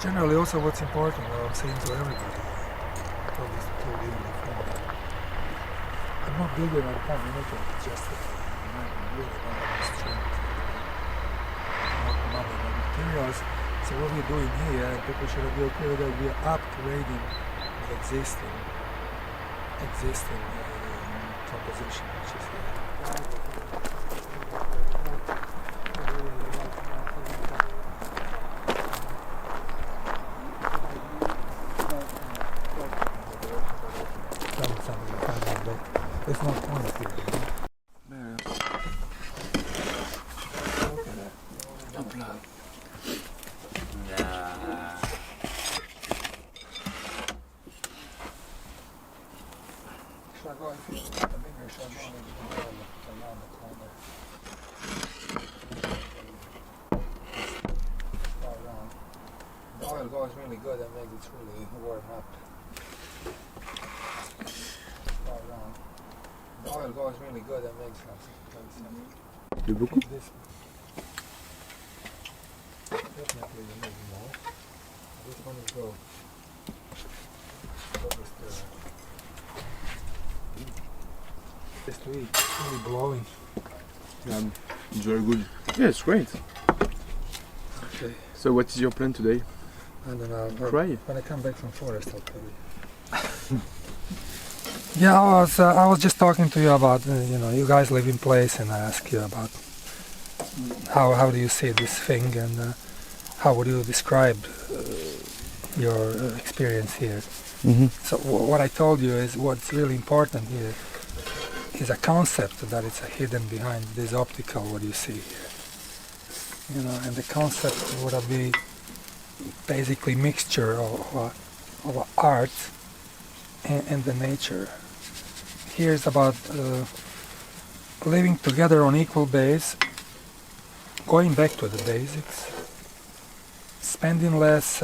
Generally, also what's important, I'm saying to everybody, I told this to you before, I'm not building a community just really not having strength, not having materials. So what we're doing here, people should be okay with that, we are upgrading the existing composition, which is here. It's not point here. The oil goes really good and makes it really warm up. The oil goes really good and makes it. Tu veux beaucoup? Definitely you need more. This one is go. Just to eat, it's really blowing. It's very good. Yeah, it's great. Okay. So what is your plan today? I don't know. Try. When I come back from forest, I'll tell you. Yeah, I was just talking to you about you guys live in place, and I asked you about how do you see this thing, and how would you describe your experience here. So what I told you is what's really important here is a concept that is hidden behind this optical what you see here. And the concept would be basically mixture of art and the nature. Here is about living together on equal base, going back to the basics, spending less,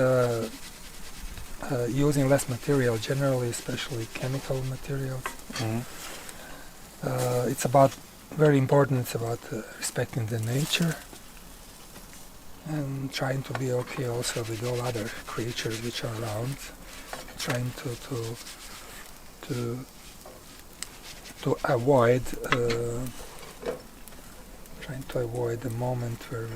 using less material generally, especially chemical materials. It's about, very important, it's about respecting the nature and trying to be okay also with all other creatures which are around, trying to avoid the moment where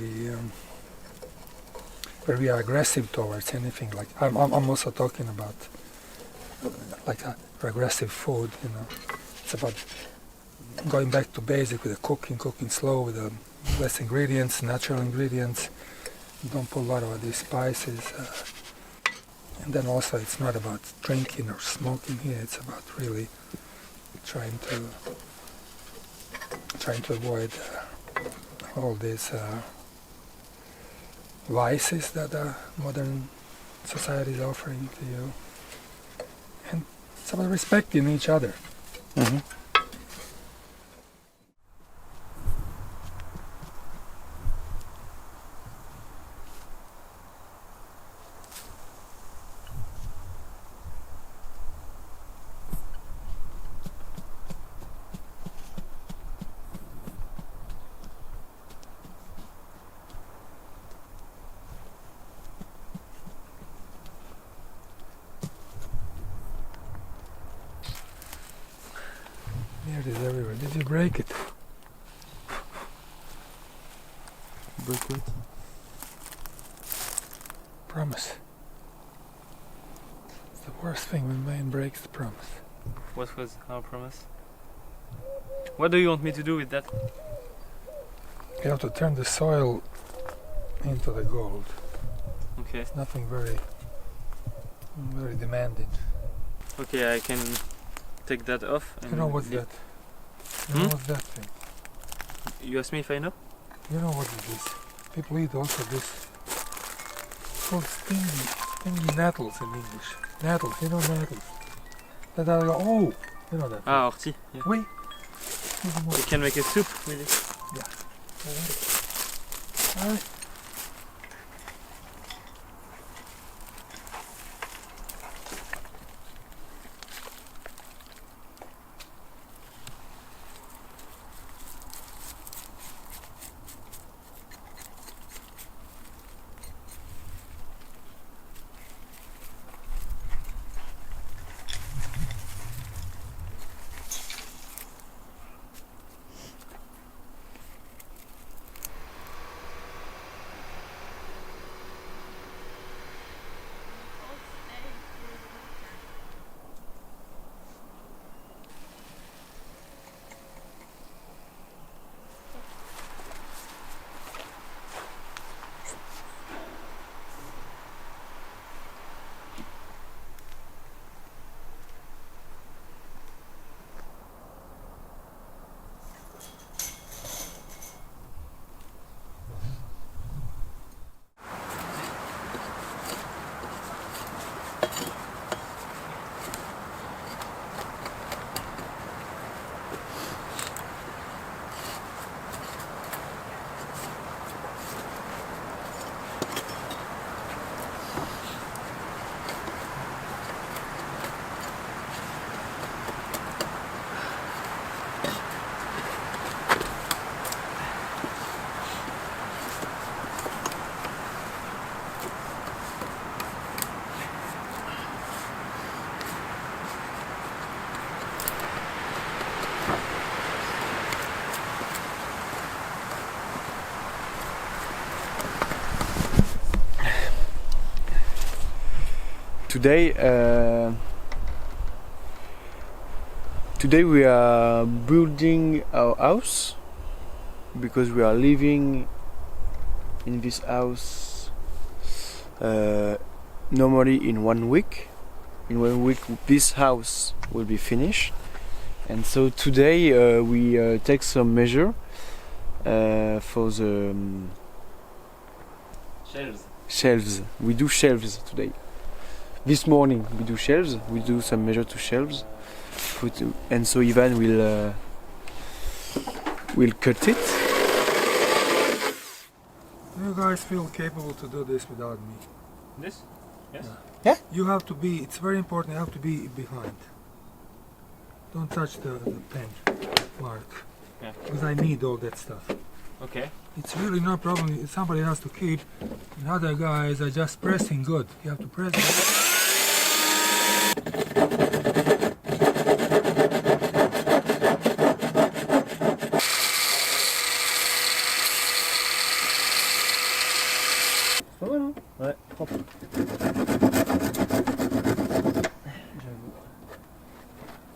we are aggressive towards anything. Like I'm also talking about like aggressive food. It's about going back to basic with the cooking slow with less ingredients, natural ingredients. Don't put a lot of these spices. And then also it's not about drinking or smoking here, it's about really trying to avoid all these vices that modern society is offering to you. And it's about respecting each other. Here it is everywhere. Did you break it? Break what? Promise. It's the worst thing when man breaks the promise. What was our promise? What do you want me to do with that? You have to turn the soil into the gold. Okay. It's nothing very demanding. Okay, I can take that off. And You know what's leave- that? You know what's that thing? You ask me if I know? You know what it is? People eat also this. It's called stingy nettles in English. Nettles, you know nettles. That are, oh, you know that. Ah, autarcie. Yeah. Oui. You can make a soup with it. Alright. Today we are building our house because we are living in this house normally in 1 week. In 1 week this house will be finished, and so today we take some measure for the shelves. We do shelves today. This morning we do shelves. We do some measure to shelves. And so Ivan will cut it. Do you guys feel capable to do this without me? This? Yes. Yeah. You have to be, it's very important, you have to be behind. Don't touch the pen mark. Yeah. Because I need all that stuff. Okay. It's really no problem, somebody has to keep. The other guys are just pressing good. You have to press it. Ouais, propre.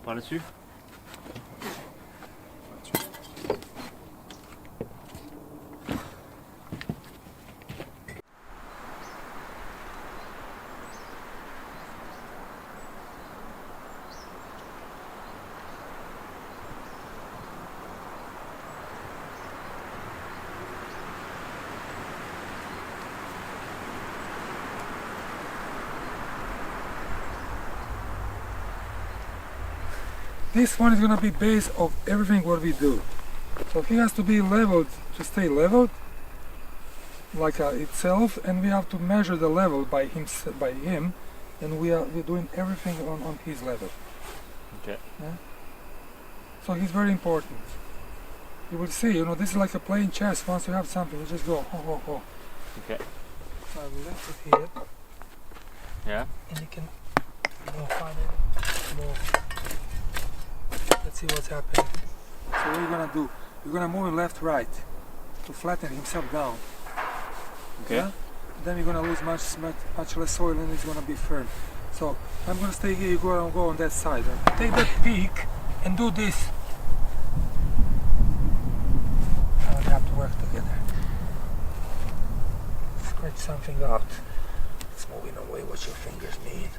Par là-dessus. This one is going to be base of everything what we do. So he has to be leveled to stay leveled, like itself, and we have to measure the level by him, and we're doing everything on his level. Okay. Yeah? So he's very important. You will see, you know, this is like a playing chess. Once you have something, you just go, ho. Okay. So I will left it here, Yeah. and you can find it more. Let's see what's happening. So what you're gonna do? You're gonna move him left, right to flatten himself down. Okay. Yeah? Then you're gonna lose much less soil, and it's gonna be firm. So I'm gonna stay here. You go on that side. Take that peak and do this. Now we have to work together. Scratch something out. It's moving away. What your fingers mean?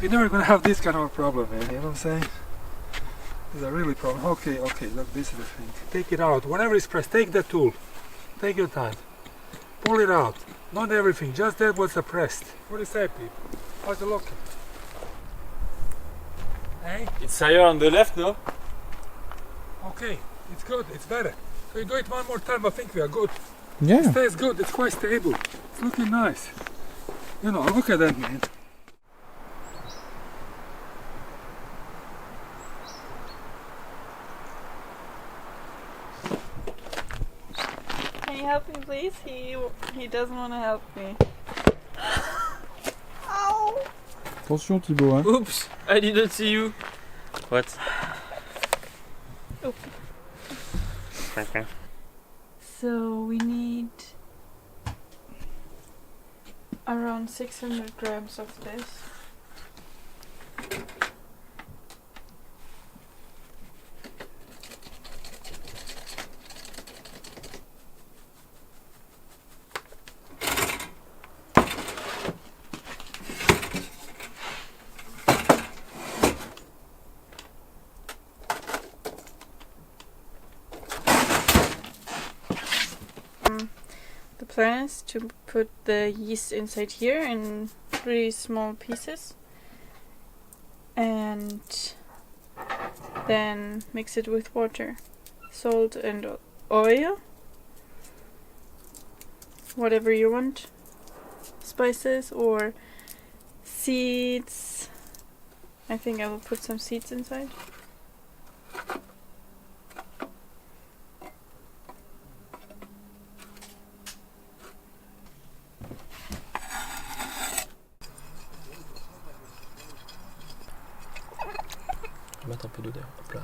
We're never gonna have this kind of a problem, man. You know what I'm saying? It's a really problem. Okay, look, this is the thing. Take it out. Whenever it's pressed, take the tool. Take your time. Pull it out. Not everything, just that what's pressed. What do you say, people? How's it looking? Hey? It's higher on the left, no? Okay, it's good, it's better. So you do it one more time, I think we are good. Yeah. It stays good, it's quite stable. It's looking nice. You know, look at that, man. Can you help me, please? He doesn't want to help me. Ow! Attention Thibaut, hein. Oops, I didn't see you. What? Oop. Okay. So we need around 600 grams of this. The plan is to put the yeast inside here in 3 small pieces and then mix it with water, salt and oil, whatever you want, spices or seeds. I think I will put some seeds inside. Mettre un peu d'odeur. Hop là.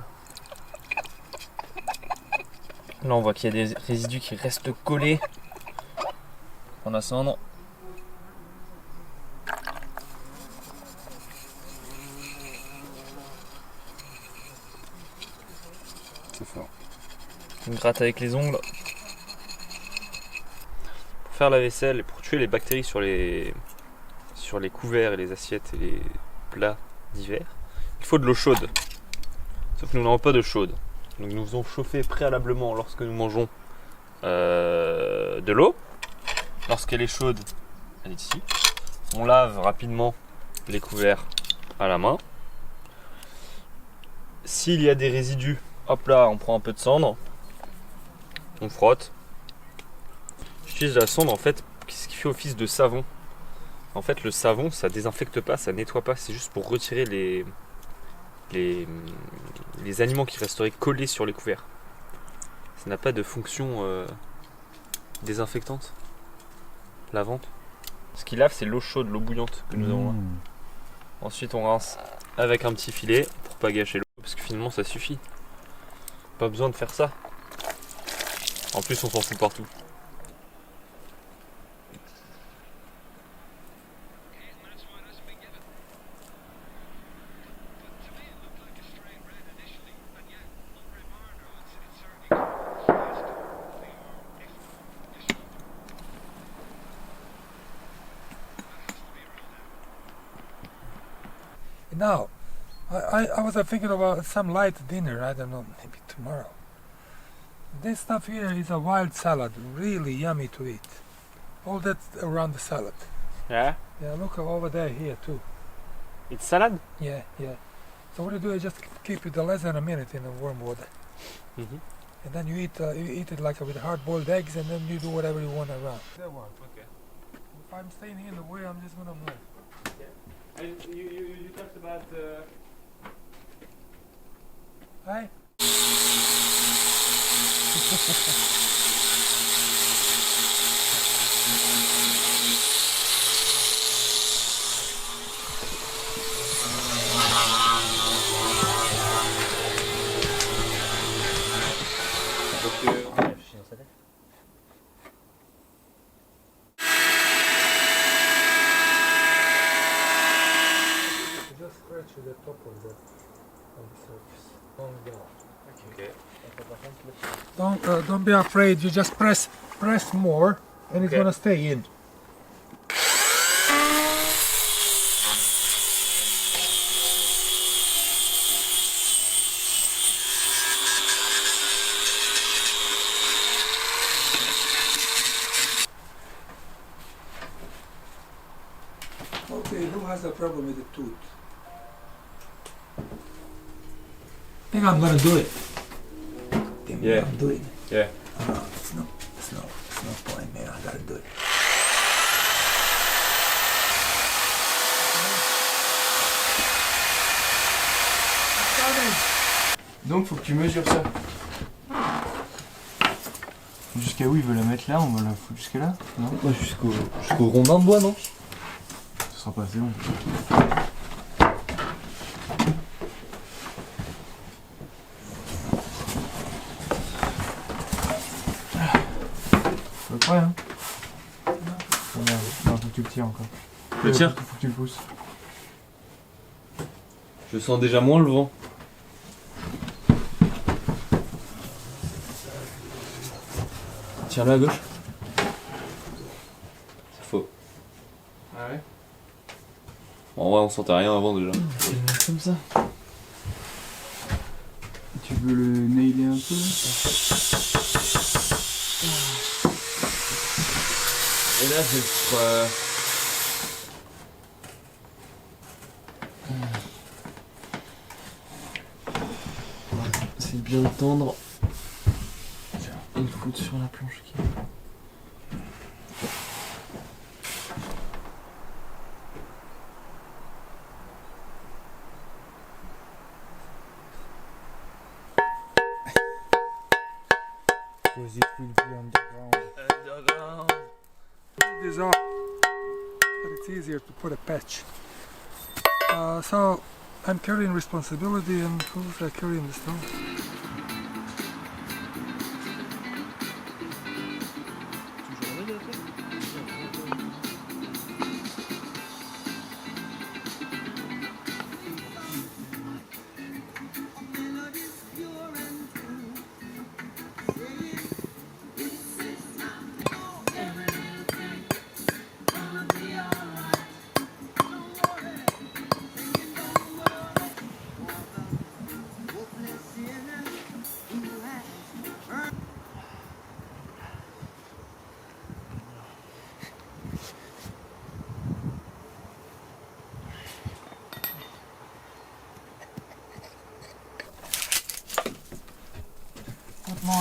Là on voit qu'il y a des résidus qui restent collés. On ascendre. c'est fort. On gratte avec les ongles. Pour faire la vaisselle et pour tuer les bactéries sur les couverts et les assiettes et les plats d'hiver, il faut de l'eau chaude. Sauf que nous n'avons pas d'eau chaude. Donc nous faisons chauffer préalablement lorsque nous mangeons de l'eau. Lorsqu'elle est chaude, elle est ici. On lave rapidement les couverts à la main. S'il y a des résidus, hop là, on prend un peu de cendre. On frotte. J'utilise la cendre en fait, ce qui fait office de savon. En fait, le savon, ça désinfecte pas, ça nettoie pas, c'est juste pour retirer les aliments qui resteraient collés sur les couverts. Ça n'a pas de fonction désinfectante, lavante. Ce qui lave, c'est l'eau chaude, l'eau bouillante que nous avons là. Ensuite, on rince avec un petit filet pour pas gâcher l'eau, parce que finalement, ça suffit. Pas besoin de faire ça. En plus, on s'en fout partout. Now, I was thinking about some light dinner, I don't know, maybe tomorrow. This stuff here is a wild salad, really yummy to eat. All that around the salad. Yeah, Yeah, look over there here too. it's salad. Yeah, yeah. So what you do is just keep it less than a minute in the warm water. And then you eat it like with hard-boiled eggs, and then you do whatever you want around. That one. Okay. If I'm staying here in the way, I'm just gonna move. You talked about Hey? Just scratch the top of that on the surface. Okay. Don't be afraid. You just press more, and it's Okay. gonna stay in. Okay, who has a problem with the tooth? I think I'm gonna do it. Yeah. I'm doing it. Yeah. It's no point, man. I gotta do it. Donc faut que tu mesures ça. Jusqu'à où il veut la mettre là? On va la foutre jusqu'à là? Non? Jusqu'au rondin de bois, non? Ce sera pas assez long. Faut près, hein? Regarde, non, faut que tu le tires encore. Le tien? Faut que tu le pousses. Je sens déjà moins le vent. Tiens-le à gauche. C'est faux. Ah ouais? En vrai, on sentait rien avant déjà. Comme ça. Tu veux le nailer un peu? Et là, c'est c'est bien tendre. Et le foutre sur la planche qui. Because it will be underground. These are, but it's easier to put a patch. So I'm carrying responsibility, and who's carrying the stone?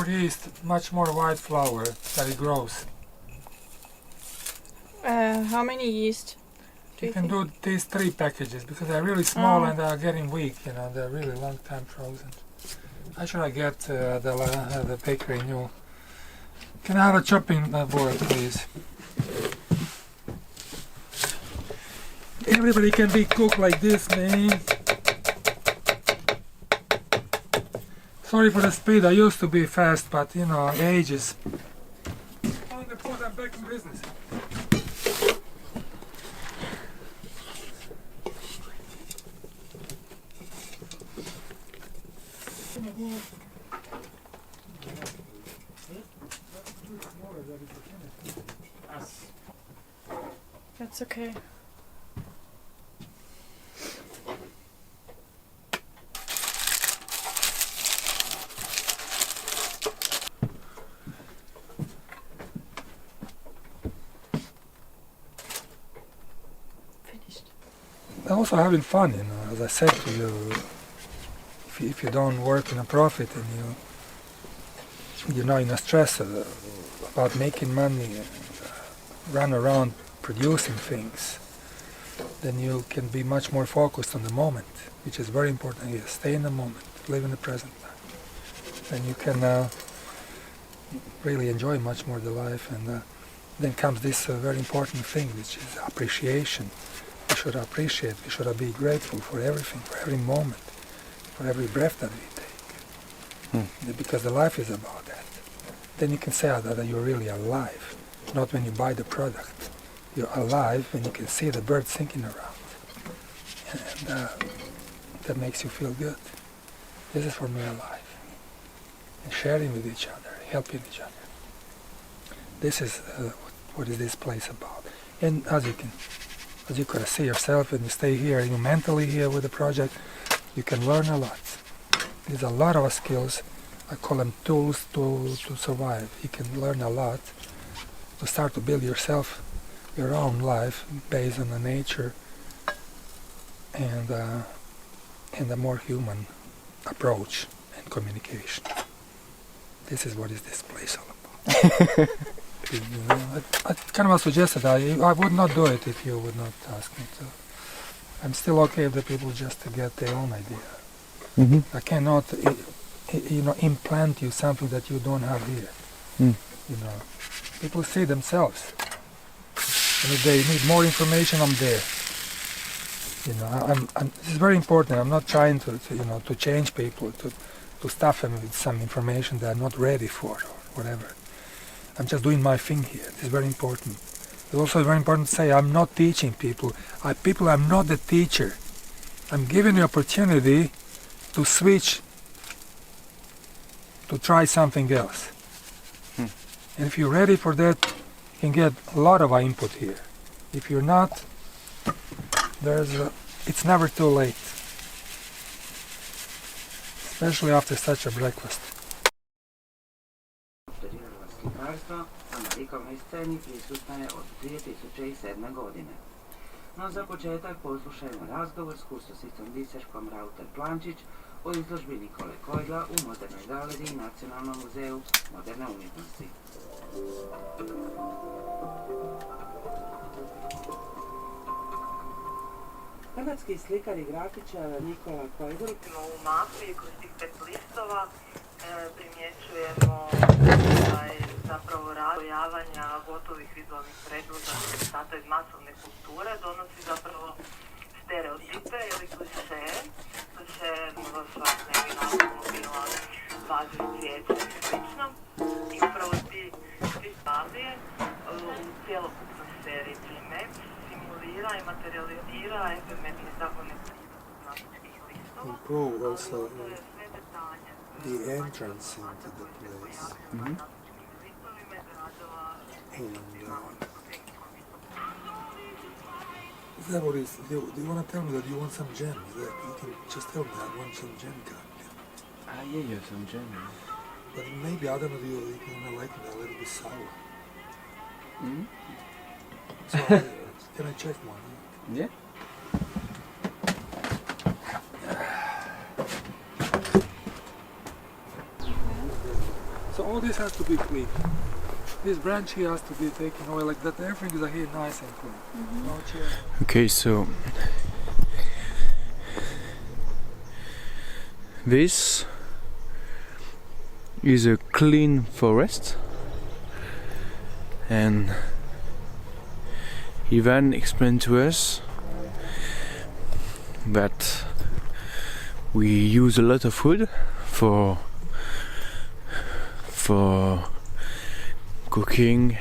more yeast, much more white flour that it grows. How many yeast do You you can think? do these 3 packages because they're really small Oh. and they are getting weak. You know, they're really long time frozen. Actually, I get the bakery new. Can I have a chopping board, please? Everybody can be cooked like this, man. Sorry for the speed. I used to be fast, but you know, ages. On the food, I'm back in business. That's okay. Finished. Also having fun, you know, as I said to you, if you don't work in a profit and you're not in a stress about making money and run around producing things, then you can be much more focused on the moment, which is very important here. Stay in the moment, live in the present time. Then you can really enjoy much more the life, and then comes this very important thing, which is appreciation. We should appreciate, we should be grateful for everything, for every moment, for every breath that we take. Because the life is about that. Then you can say that you're really alive, not when you buy the product. You're alive when you can see the birds singing around. And that makes you feel good. This is for me alive. And sharing with each other, helping each other. This is what is this place about. And as you can see yourself when you stay here, you mentally here with the project, you can learn a lot. There's a lot of skills. I call them tools to survive. You can learn a lot to start to build yourself, your own life based on the nature and a more human approach and communication. This is what is this place all about. You know, I kind of suggested I would not do it if you would not ask me to. I'm still okay if the people just to get their own idea. I cannot, implant you something that you don't have here. You know, people see themselves. And if they need more information, I'm there. You know, this is very important. I'm not trying to change people, to stuff them with some information they're not ready for or whatever. I'm just doing my thing here. It's very important. It's also very important to say I'm not teaching people. I'm not the teacher. I'm giving you opportunity to switch, to try something else. And if you're ready for that, you can get a lot of input here. If you're not, it's never too late. Especially after such a breakfast. Slikarstva, a na likovnoj sceni prisutna je od 2007. godine. No za početak poslušajmo razgovor s kustosicom Biserkom Rauter-Plančić o izložbi Nikole Kojdla u Modernoj galeriji Nacionalnom muzeju moderne umjetnosti. Hrvatski slikar i grafičar Nikola Kojdl. U mapi kroz tih 5 listova primjećujemo zapravo razvojavanja gotovih vizualnih predloga rezultata iz masovne kulture donosi zapravo stereotipe ili klišeje. Klišeje svakodnevni nastavno bila vaze cvijeća i slično. I upravo ti fazije u cjelokupnoj seriji Primex simulira i materializira efemerni zakone grafičkih listova. The entrance into the place. And is that what is? Do you want to tell me that you want some gems? That you can just tell me I want some gem card. Yeah, some gems. But maybe I don't know. You can like it a little bit sour. So can I check one? Yeah. all this has to be clean. This branch here has to be taken away like that. Everything is here nice and clean. No chair. Okay, so this is a clean forest, and Ivan explained to us that we use a lot of wood for cooking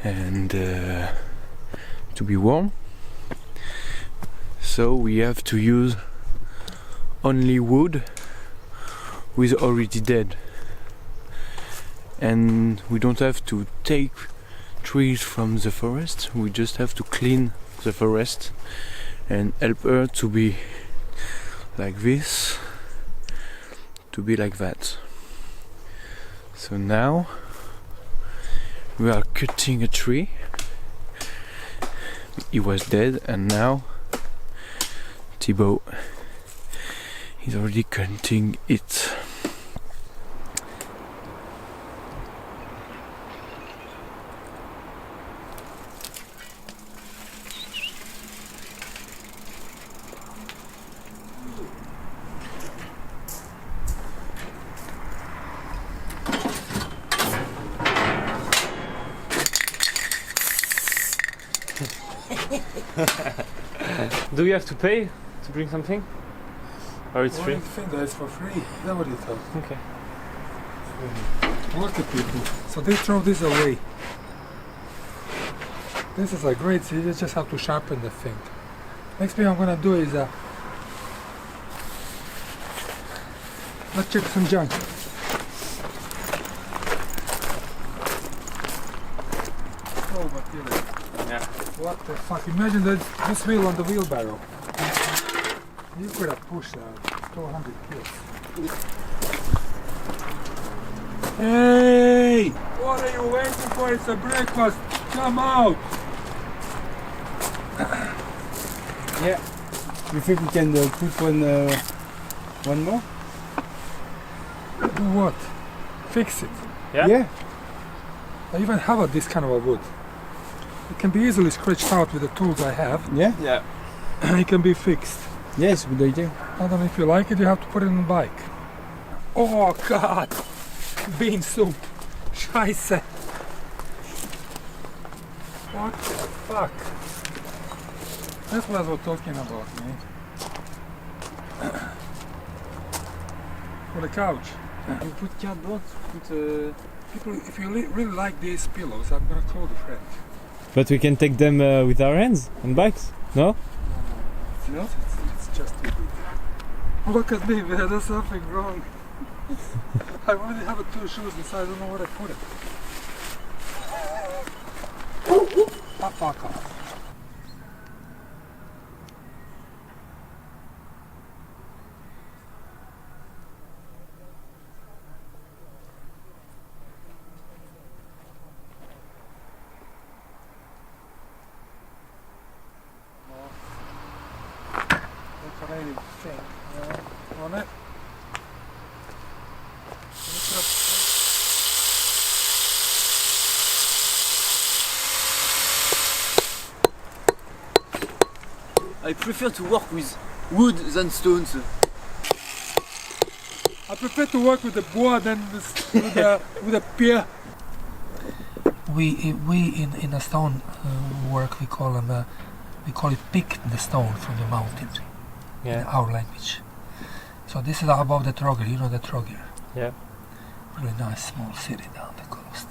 and to be warm, so we have to use only wood who is already dead, and we don't have to take trees from the forest, we just have to clean the forest and help her to be like this, to be like that. So now we are cutting a tree. He was dead, and now Thibaut is already cutting it. Do you have to pay to bring something? Or it's free? I think that it's for free. Is that what you thought? Okay. Look at people. So they throw this away. This is a great, so you just have to sharpen the thing. Next thing I'm gonna do is let's check some junk. Oh, but really. Yeah. What the fuck? Imagine that this wheel on the wheelbarrow. You could have pushed 200 kilos. Hey! What are you waiting for? It's a breakfast. Come out! Yeah. You think we can put one more? Do what? Fix it. Yeah? Yeah. I even have this kind of a wood. It can be easily scratched out with the tools I have. Yeah? Yeah. It can be fixed. Yes, good idea. I don't know if you like it, you have to put it on the bike. Oh god! Bean soup! Scheiße! What the fuck? That's what I was talking about, man. For the couch. You put cardboard, People, if you really like these pillows, I'm gonna call the friend. But we can take them with our hands on bikes, no? No, it's just too big. Look at me, man, there's something wrong. I already have 2 shoes inside, I don't know where I put it. Ah, fuck off. Decorating thing, on it. I prefer to work with wood than stones. I prefer to work with the bois than with the pierre. We in a stone work we call it pick the stone from the mountain. In our language. So this is above the Troger, you know the Troger? Yeah. Really nice small city down the coast.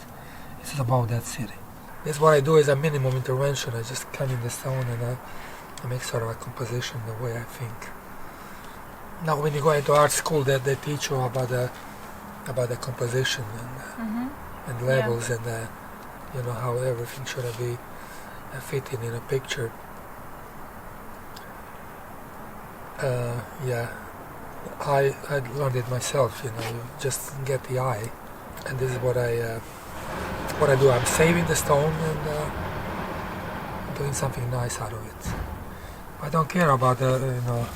This is above that city. This what I do is a minimum intervention. I just come in the stone and I make sort of a composition the way I think. Now when you go into art school they teach you about the composition and levels and you know how everything should be fitting in a picture. Yeah, I learned it myself. You know, you just get the eye, and this is what I do. I'm saving the stone and doing something nice out of it. I don't care about you know,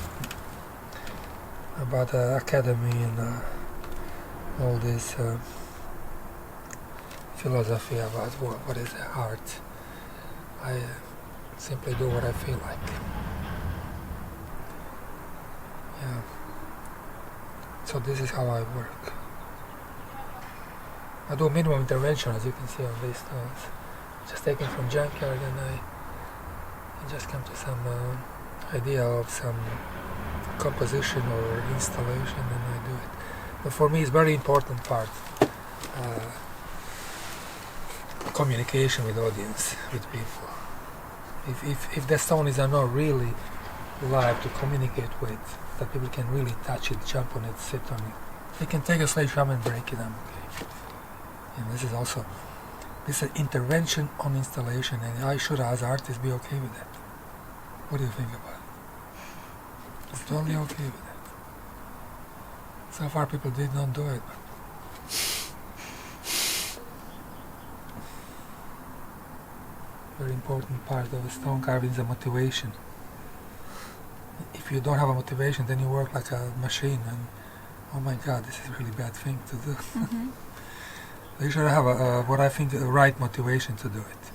about academy and all this philosophy about what is art. I simply do what I feel like. Yeah. So this is how I work. I do minimum intervention, as you can see on these stones. Just taken from junkyard, and I just come to some idea of some composition or installation, and I do it. But for me, it's very important part. Communication with audience, with people. If the stone is not really live to communicate with, that people can really touch it, jump on it, sit on it. They can take a sledgehammer and break it. I'm okay. And this is also an intervention on installation, and I should, as artist, be okay with that. What do you think about it? I'm totally okay with that. So far, people did not do it. But very important part of the stone carving is the motivation. If you don't have a motivation, then you work like a machine, and oh my God, this is a really bad thing to do. You should have what I think the right motivation to do it.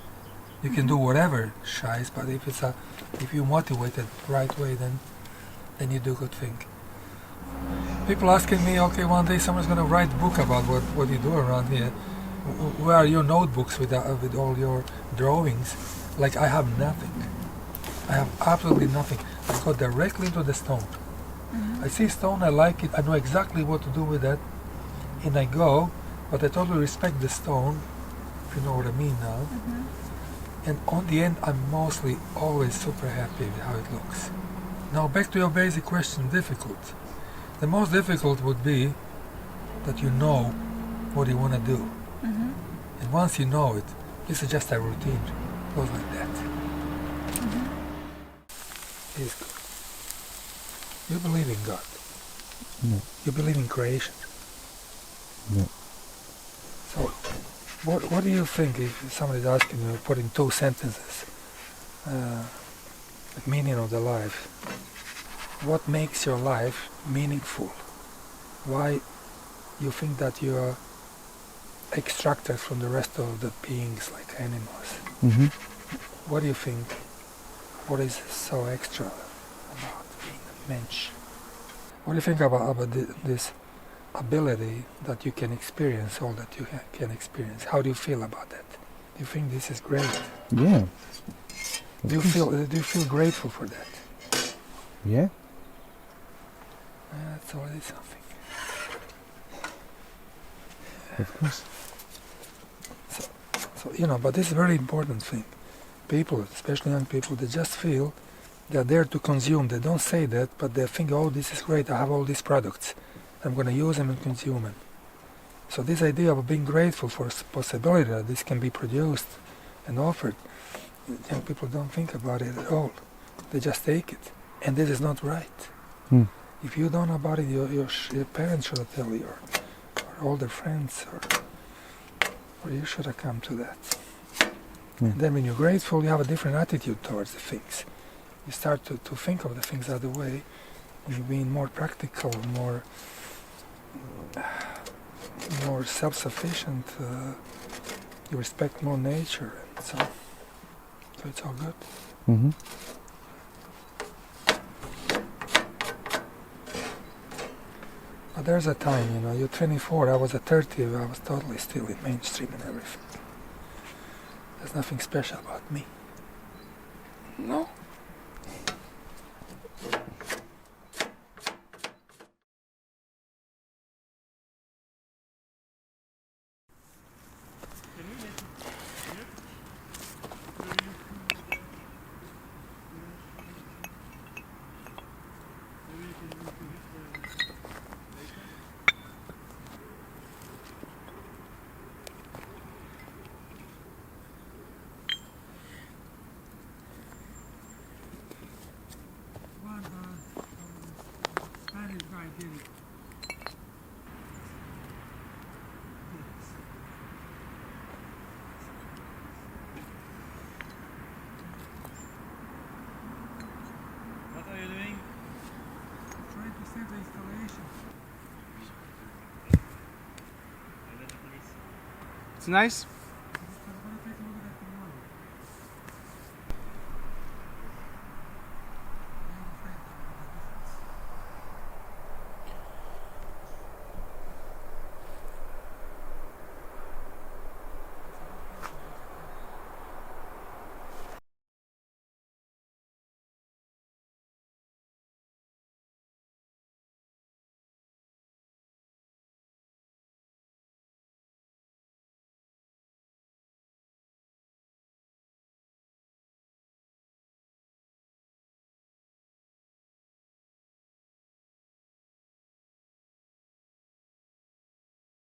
You can do whatever shies, but if you motivate it the right way, then you do good thing. People asking me, okay, one day someone's going to write a book about what you do around here. Where are your notebooks with all your drawings? Like, I have nothing. I have absolutely nothing. I go directly into the stone. I see stone, I like it, I know exactly what to do with that, and I go, but I totally respect the stone, if you know what I mean now. And on the end, I'm mostly always super happy with how it looks. Now, back to your basic question, difficult. The most difficult would be that you know what you want to do. And once you know it, this is just a routine. It goes like that. It's good. You believe in God? No. You believe in creation? No. So, what do you think if somebody's asking you, put in 2 sentences, the meaning of the life? What makes your life meaningful? Why you think that you are extracted from the rest of the beings like animals? What do you think? What is so extra about being a mensch? What do you think about this ability that you can experience all that you can experience? How do you feel about that? Do you think this is great? Yeah. Do you feel grateful for that? Yeah. That's already something. Of course. So but this is a very important thing. People, especially young people, they just feel they're there to consume. They don't say that, but they think, oh, this is great, I have all these products. I'm going to use them and consume them. So this idea of being grateful for the possibility that this can be produced and offered, young people don't think about it at all. They just take it. And this is not right. If you don't know about it, your parents should have told you, or older friends, or you should have come to that. And then when you're grateful, you have a different attitude towards the things. You start to think of the things the other way, and you're being more practical, more self-sufficient. You respect more nature, and so it's all good. But there's a time, you're 24, I was at 30, I was totally still in mainstream and everything. There's nothing special about me. No. What are you doing? Trying to set the installation. It's nice.